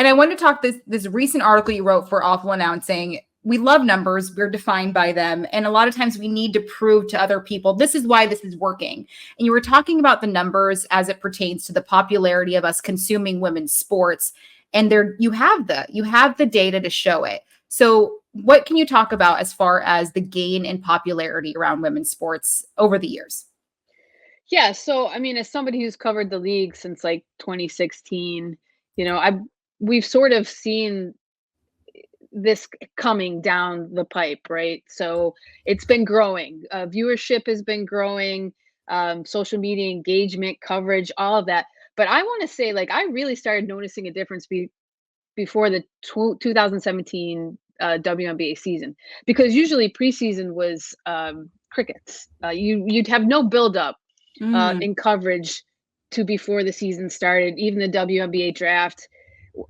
I want to talk this recent article you wrote for Awful Announcing. We love numbers. We're defined by them. And a lot of times we need to prove to other people, this is why this is working. And you were talking about the numbers as it pertains to the popularity of us consuming women's sports. And there you have the data to show it. So what can you talk about as far as the gain in popularity around women's sports over the years? Yeah, so I mean, as somebody who's covered the league since like 2016, we've sort of seen this coming down the pipe, right? So it's been growing. Viewership has been growing, social media engagement, coverage, all of that. But I want to say, like, I really started noticing a difference before the 2017 WNBA season, because usually preseason was crickets. You'd have no buildup Mm, in coverage to before the season started. Even the WNBA draft,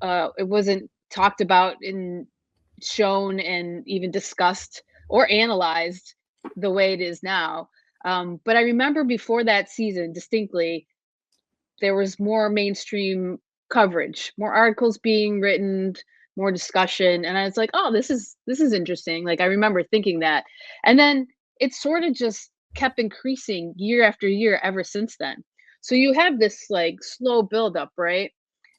it wasn't talked about and shown and even discussed or analyzed the way it is now. But I remember before that season distinctly, there was more mainstream coverage, more articles being written, more discussion, and I was like, "Oh, this is interesting." Like I remember thinking that. And then it sort of just kept increasing year after year ever since then. So you have this like slow buildup, right?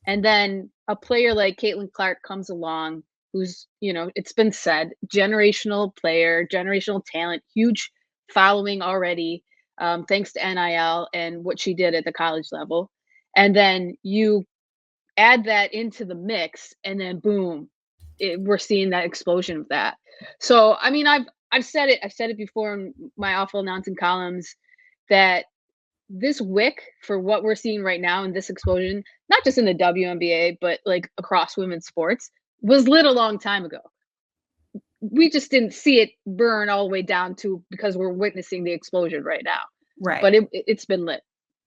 And then a player like Caitlin Clark comes along, who's, it's been said, generational player, generational talent, huge following already, thanks to NIL and what she did at the college level. And then you add that into the mix, and then boom, we're seeing that explosion of that. So, I mean, I've said it. I've said it before in my awful announcing columns that this wick for what we're seeing right now in this explosion, not just in the WNBA, but like across women's sports, was lit a long time ago. We just didn't see it burn all the way down to because we're witnessing the explosion right now. right. But it's been lit.